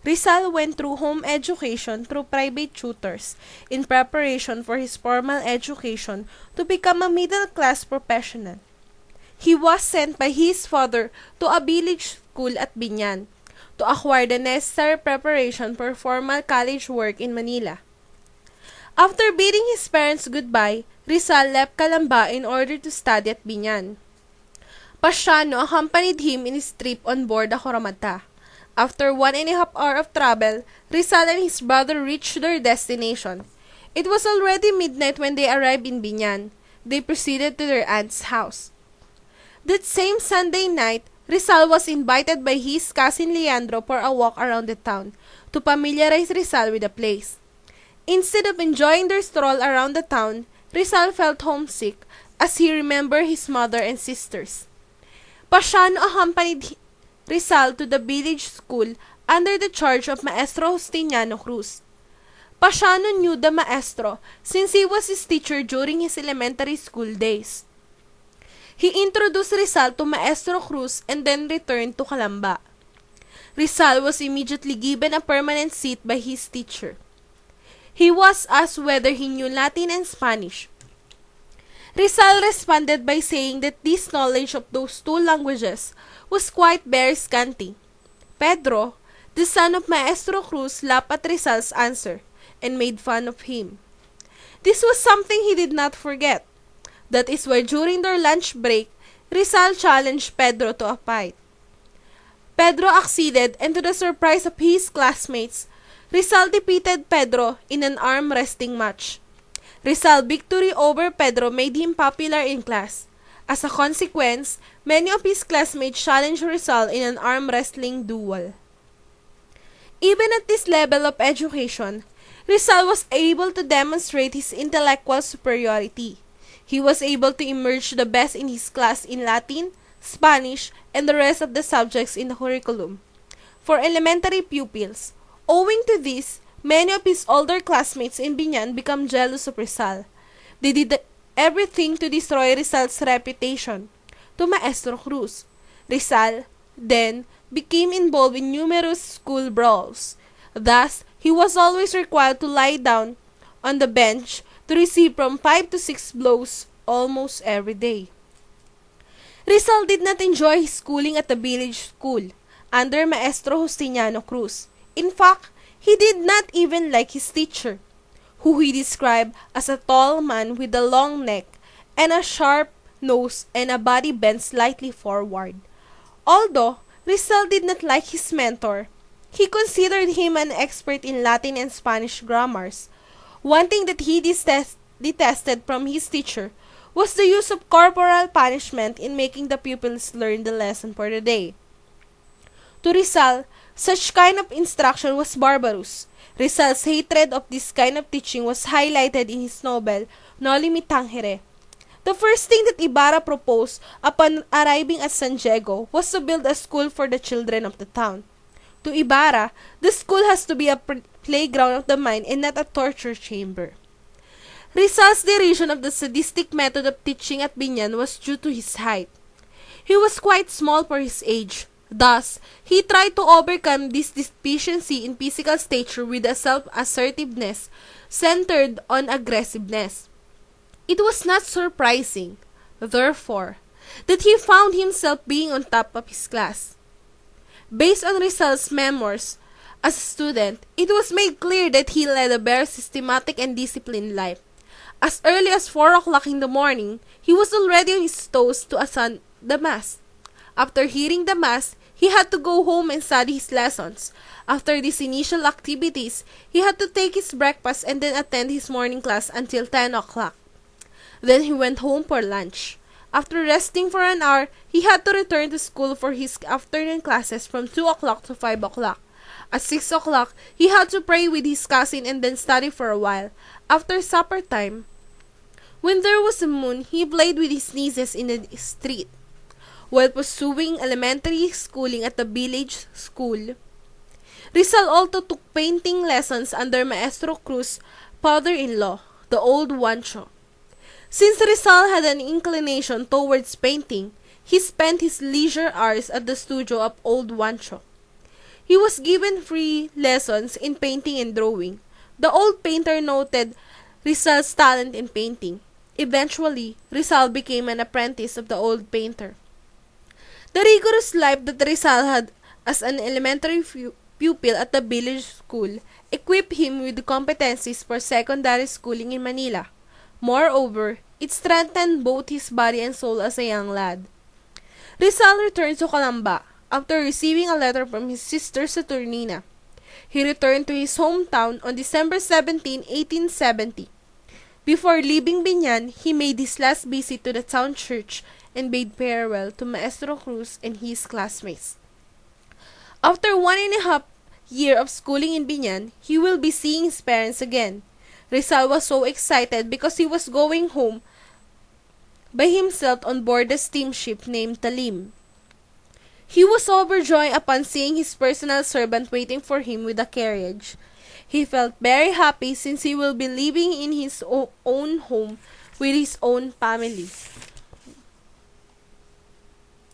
Rizal went through home education through private tutors in preparation for his formal education to become a middle-class professional. He was sent by his father to a village school at Biñan to acquire the necessary preparation for formal college work in Manila. After bidding his parents goodbye, Rizal left Calamba in order to study at Biñan. Pasiano accompanied him in his trip on board the Coromata. After 1.5 hours of travel, Rizal and his brother reached their destination. It was already midnight when they arrived in Biñan. They proceeded to their aunt's house. That same Sunday night, Rizal was invited by his cousin Leandro for a walk around the town to familiarize Rizal with the place. Instead of enjoying their stroll around the town, Rizal felt homesick as he remembered his mother and sisters. Pasiano accompanied Rizal to the village school under the charge of Maestro Justiniano Cruz. Pasiano knew the maestro since he was his teacher during his elementary school days. He introduced Rizal to Maestro Cruz and then returned to Calamba. Rizal was immediately given a permanent seat by his teacher. He was asked whether he knew Latin and Spanish. Rizal responded by saying that this knowledge of those two languages was quite very scanty. Pedro, the son of Maestro Cruz, laughed at Rizal's answer and made fun of him. This was something he did not forget. That is why during their lunch break, Rizal challenged Pedro to a fight. Pedro acceded, and to the surprise of his classmates, Rizal defeated Pedro in an arm wrestling match. Rizal's victory over Pedro made him popular in class. As a consequence, many of his classmates challenged Rizal in an arm wrestling duel. Even at this level of education, Rizal was able to demonstrate his intellectual superiority. He was able to emerge the best in his class in Latin, Spanish, and the rest of the subjects in the curriculum. For elementary pupils, owing to this, many of his older classmates in Biñan became jealous of Rizal. They did everything to destroy Rizal's reputation to Maestro Cruz. Rizal, then, became involved in numerous school brawls. Thus, he was always required to lie down on the bench to receive from 5 to 6 blows almost every day. Rizal did not enjoy his schooling at the village school under Maestro Justiniano Cruz. In fact, he did not even like his teacher, who he described as a tall man with a long neck and a sharp nose and a body bent slightly forward. Although Rizal did not like his mentor, he considered him an expert in Latin and Spanish grammars. One thing that he detested from his teacher was the use of corporal punishment in making the pupils learn the lesson for the day. To Rizal, such kind of instruction was barbarous. Rizal's hatred of this kind of teaching was highlighted in his novel, Noli Me Tangere. The first thing that Ibarra proposed upon arriving at San Diego was to build a school for the children of the town. To Ibarra, the school has to be a playground of the mind and not a torture chamber. Rizal's derision of the sadistic method of teaching at Biñan was due to his height. He was quite small for his age. Thus, he tried to overcome this deficiency in physical stature with a self-assertiveness centered on aggressiveness. It was not surprising, therefore, that he found himself being on top of his class. Based on Rizal's memoirs as a student, it was made clear that he led a very systematic and disciplined life. As early as 4 o'clock in the morning, he was already on his toes to attend the Mass. After hearing the Mass, he had to go home and study his lessons. After these initial activities, he had to take his breakfast and then attend his morning class until 10 o'clock. Then he went home for lunch. After resting for an hour, he had to return to school for his afternoon classes from 2 o'clock to 5 o'clock. At 6 o'clock, he had to pray with his cousin and then study for a while. After supper time, when there was a moon, he played with his nieces in the street. While pursuing elementary schooling at the village school, Rizal also took painting lessons under Maestro Cruz's father-in-law, the old Juancho. Since Rizal had an inclination towards painting, he spent his leisure hours at the studio of old Juancho. He was given free lessons in painting and drawing. The old painter noted Rizal's talent in painting. Eventually, Rizal became an apprentice of the old painter. The rigorous life that Rizal had as an elementary pupil at the village school equipped him with the competencies for secondary schooling in Manila. Moreover, it strengthened both his body and soul as a young lad. Rizal returned to Calamba after receiving a letter from his sister Saturnina. He returned to his hometown on December 17, 1870. Before leaving Biñan, he made his last visit to the town church and bade farewell to Maestro Cruz and his classmates. After 1.5 years of schooling in Biñan, he will be seeing his parents again. Rizal was so excited because he was going home by himself on board a steamship named Talim. He was overjoyed upon seeing his personal servant waiting for him with a carriage. He felt very happy since he will be living in his own home with his own family.